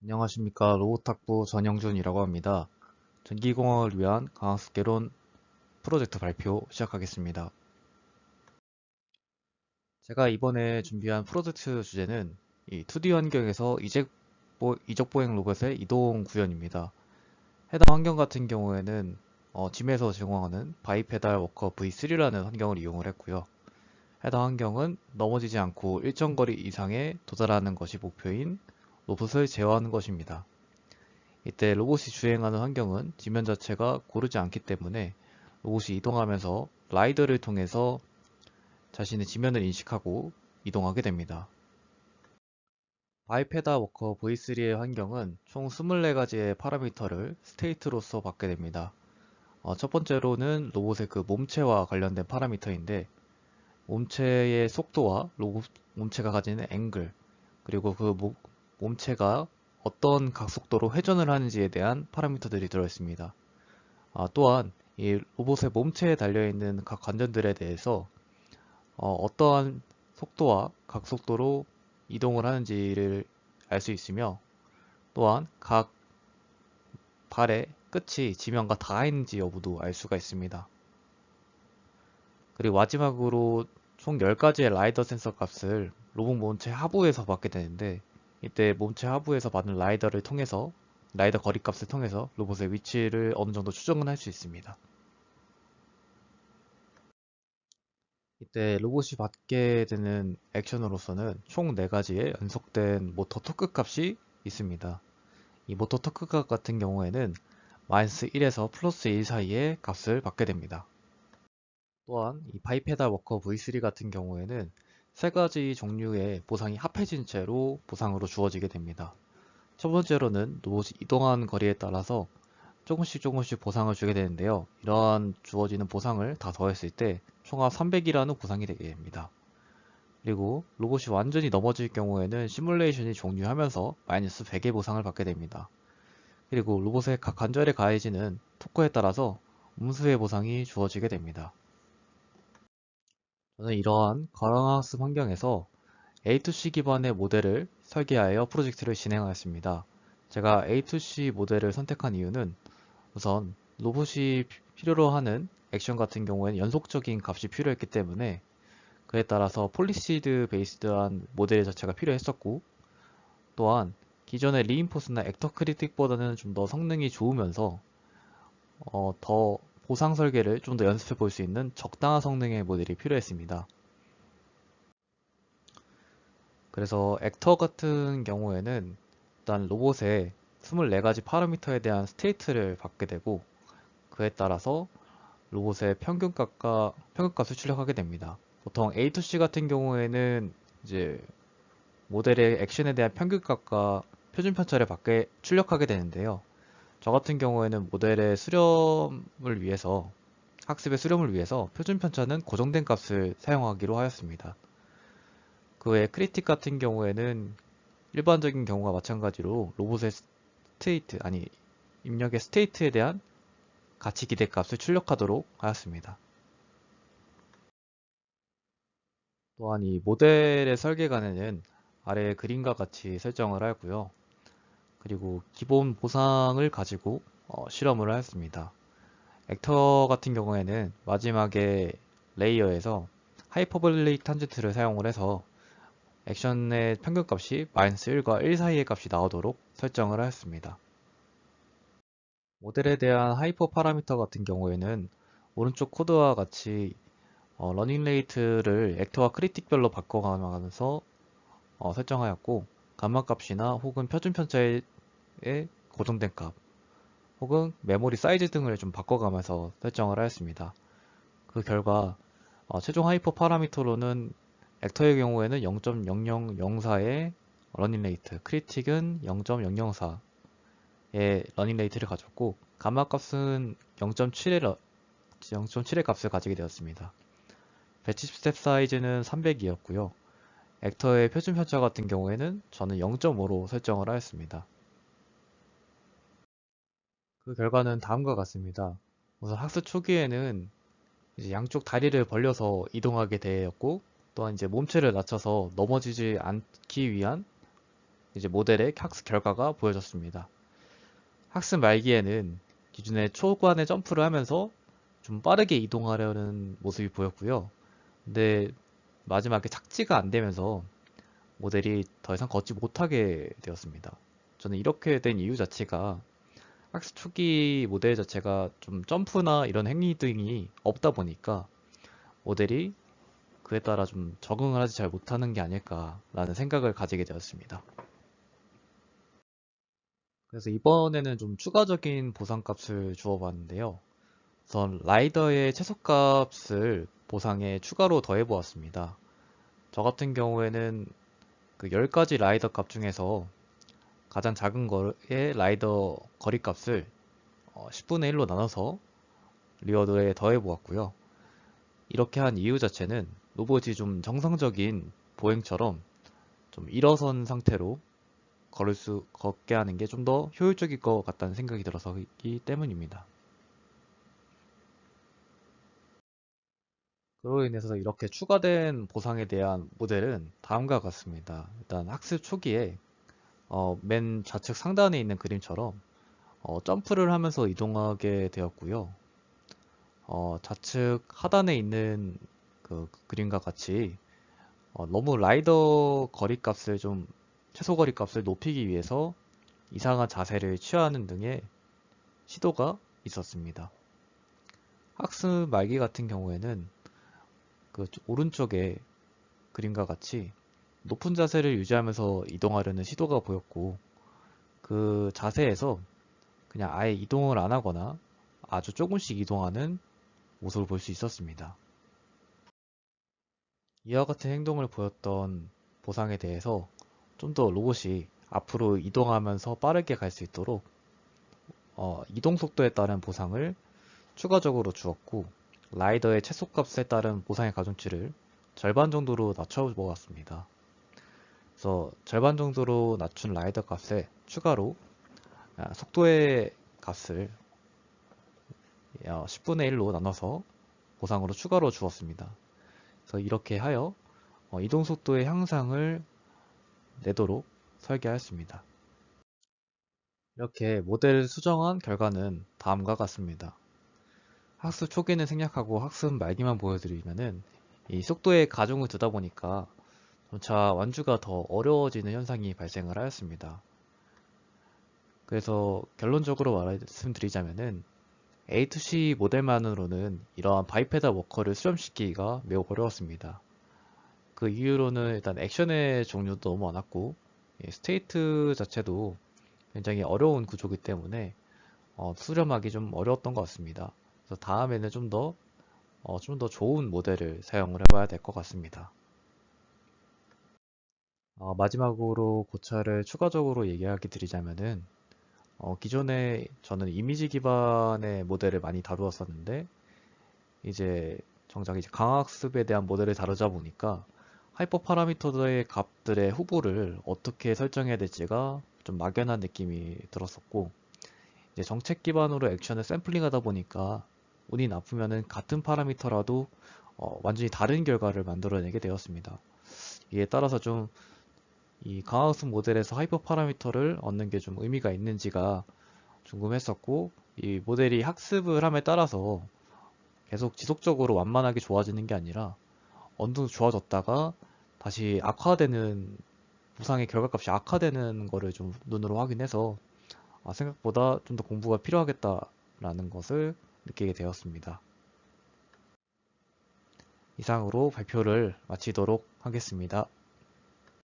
안녕하십니까. 로봇학부 전영준이라고 합니다. 전기공학을 위한 강학습개론 프로젝트 발표 시작하겠습니다. 제가 이번에 준비한 프로젝트 주제는 이 2D 환경에서 이적보행 로봇의 이동 구현입니다. 해당 환경 같은 경우에는 짐에서 제공하는 바이페달 워커 V3라는 환경을 이용을 했고요. 해당 환경은 넘어지지 않고 일정 거리 이상에 도달하는 것이 목표인 로봇을 제어하는 것입니다. 이때 로봇이 주행하는 환경은 지면 자체가 고르지 않기 때문에 로봇이 이동하면서 라이더를 통해서 자신의 지면을 인식하고 이동하게 됩니다. 바이페다 워커 V3의 환경은 총 24가지의 파라미터를 스테이트로서 받게 됩니다. 첫 번째로는 로봇의 그 몸체와 관련된 파라미터인데, 몸체의 속도와 로봇 몸체가 가지는 앵글, 그리고 몸체가 어떤 각속도로 회전을 하는지에 대한 파라미터들이 들어있습니다. 또한 이 로봇의 몸체에 달려있는 각 관전들에 대해서 떠한 속도와 각속도로 이동을 하는지를 알 수 있으며, 또한 각 발의 끝이 지면과 닿아있는지 여부도 알 수가 있습니다. 그리고 마지막으로 총 10가지의 라이더 센서 값을 로봇 몸체 하부에서 받게 되는데, 이때 몸체 하부에서 받는 라이더 거리 값을 통해서 로봇의 위치를 어느 정도 추정은 할 수 있습니다. 이때 로봇이 받게 되는 액션으로서는 총 4가지의 연속된 모터 토크 값이 있습니다. 이 모터 토크 값 같은 경우에는 마이너스 1에서 플러스 1 사이의 값을 받게 됩니다. 또한 이 바이페달 워커 V3 같은 경우에는 3가지 종류의 보상이 합해진 채로 보상으로 주어지게 됩니다. 첫 번째로는 로봇이 이동하는 거리에 따라서 조금씩 보상을 주게 되는데요. 이러한 주어지는 보상을 다 더했을 때 총합 300이라는 보상이 되게 됩니다. 그리고 로봇이 완전히 넘어질 경우에는 시뮬레이션이 종료하면서 마이너스 100의 보상을 받게 됩니다. 그리고 로봇의 각 관절에 가해지는 토크에 따라서 음수의 보상이 주어지게 됩니다. 저는 이러한 가상학습 환경에서 A2C 기반의 모델을 설계하여 프로젝트를 진행하였습니다. 제가 A2C 모델을 선택한 이유는 우선 로봇이 필요로 하는 액션 같은 경우에는 연속적인 값이 필요했기 때문에, 그에 따라서 폴리시드 베이스드한 모델 자체가 필요했었고, 또한 기존의 리인포스나 액터 크리틱보다는 좀 더 성능이 좋으면서 더 보상 설계를 좀 더 연습해 볼 수 있는 적당한 성능의 모델이 필요했습니다. 그래서 액터 같은 경우에는 일단 로봇의 24가지 파라미터에 대한 스테이트를 받게 되고, 그에 따라서 로봇의 평균값을 출력하게 됩니다. 보통 A2C 같은 경우에는 이제 모델의 액션에 대한 평균값과 표준 편차를 받게 출력하게 되는데요. 저 같은 경우에는 학습의 수렴을 위해서 표준 편차는 고정된 값을 사용하기로 하였습니다. 그 외에 크리틱 같은 경우에는 일반적인 경우와 마찬가지로 로봇의 입력의 스테이트에 대한 가치 기대 값을 출력하도록 하였습니다. 또한 이 모델의 설계관에는 아래 그림과 같이 설정을 하였고요. 그리고 기본 보상을 가지고 실험을 하였습니다. 액터 같은 경우에는 마지막에 레이어에서 하이퍼볼릭 탄젠트를 사용을 해서 액션의 평균값이 마이너스 1과 1 사이의 값이 나오도록 설정을 하였습니다. 모델에 대한 하이퍼 파라미터 같은 경우에는 오른쪽 코드와 같이 러닝 레이트를 액터와 크리틱별로 바꿔가면서 설정하였고, 감마 값이나 혹은 표준 편차의 고정된 값, 혹은 메모리 사이즈 등을 좀 바꿔가면서 설정을 하였습니다. 그 결과 최종 하이퍼 파라미터로는 액터의 경우에는 0.0004의 러닝 레이트, 크리틱은 0.004의 러닝 레이트를 가졌고, 감마 값은 0.7의 값을 가지게 되었습니다. 배치 스텝 사이즈는 300이었고요. 액터의 표준 편차 같은 경우에는 저는 0.5로 설정을 하였습니다. 그 결과는 다음과 같습니다. 우선 학습 초기에는 이제 양쪽 다리를 벌려서 이동하게 되었고, 또한 이제 몸체를 낮춰서 넘어지지 않기 위한 이제 모델의 학습 결과가 보여졌습니다. 학습 말기에는 기존의 초반에 점프를 하면서 좀 빠르게 이동하려는 모습이 보였고요. 근데 마지막에 착지가 안 되면서 모델이 더 이상 걷지 못하게 되었습니다. 저는 이렇게 된 이유 자체가 학습 초기 모델 자체가 좀 점프나 이런 행위 등이 없다 보니까 모델이 그에 따라 좀 적응을 하지 잘 못하는 게 아닐까라는 생각을 가지게 되었습니다. 그래서 이번에는 좀 추가적인 보상값을 주어봤는데요. 우선 라이더의 최소값을 보상에 추가로 더해보았습니다. 저 같은 경우에는 그 10가지 라이더 값 중에서 가장 작은 거의 라이더 거리값을 10분의 1로 나눠서 리워드에 더해보았고요. 이렇게 한 이유 자체는 로봇이 좀 정상적인 보행처럼 좀 일어선 상태로 걷게 하는 게 좀 더 효율적일 것 같다는 생각이 들어서기 때문입니다. 그로 인해서 이렇게 추가된 보상에 대한 모델은 다음과 같습니다. 일단 학습 초기에 맨 좌측 상단에 있는 그림처럼 점프를 하면서 이동하게 되었고요. 좌측 하단에 있는 그 그림과 같이 너무 라이더 거리값을 좀 최소 거리값을 높이기 위해서 이상한 자세를 취하는 등의 시도가 있었습니다. 학습 말기 같은 경우에는 그 오른쪽에 그림과 같이 높은 자세를 유지하면서 이동하려는 시도가 보였고 그 자세에서 그냥 아예 이동을 안 하거나 아주 조금씩 이동하는 모습을 볼 수 있었습니다. 이와 같은 행동을 보였던 보상에 대해서 좀 더 로봇이 앞으로 이동하면서 빠르게 갈 수 있도록 이동 속도에 따른 보상을 추가적으로 주었고 라이더의 최소값에 따른 보상의 가중치를 절반 정도로 낮춰보았습니다. 그래서 절반 정도로 낮춘 라이더 값에 추가로 속도의 값을 10분의 1로 나눠서 보상으로 추가로 주었습니다. 그래서 이렇게 하여 이동 속도의 향상을 내도록 설계하였습니다. 이렇게 모델을 수정한 결과는 다음과 같습니다. 학습 초기는 생략하고 학습 말기만 보여드리면은 이 속도에 가중을 두다 보니까 점차 완주가 더 어려워지는 현상이 발생을 하였습니다. 그래서 결론적으로 말씀드리자면은 A2C 모델만으로는 이러한 바이페달 워커를 수렴시키기가 매우 어려웠습니다. 그 이유로는 일단 액션의 종류도 너무 많았고 스테이트 자체도 굉장히 어려운 구조이기 때문에 수렴하기 좀 어려웠던 것 같습니다. 그래서 다음에는 좀 더 좋은 모델을 사용을 해봐야 될 것 같습니다. 마지막으로 고찰을 추가적으로 얘기하게 드리자면은 기존에 저는 이미지 기반의 모델을 많이 다루었었는데 이제 정작 이제 강학습에 대한 모델을 다루자 보니까 하이퍼 파라미터의 값들의 후보를 어떻게 설정해야 될지가 좀 막연한 느낌이 들었었고 이제 정책 기반으로 액션을 샘플링하다 보니까 운이 나쁘면은 같은 파라미터라도 완전히 다른 결과를 만들어내게 되었습니다. 이에 따라서 좀 이 강학습 모델에서 하이퍼 파라미터를 얻는 게 좀 의미가 있는지가 궁금했었고 이 모델이 학습을 함에 따라서 계속 지속적으로 완만하게 좋아지는 게 아니라 어느 정도 좋아졌다가 다시 악화되는 부상의 결과값이 악화되는 거를 좀 눈으로 확인해서 생각보다 좀 더 공부가 필요하겠다라는 것을 느끼게 되었습니다. 이상으로 발표를 마치도록 하겠습니다.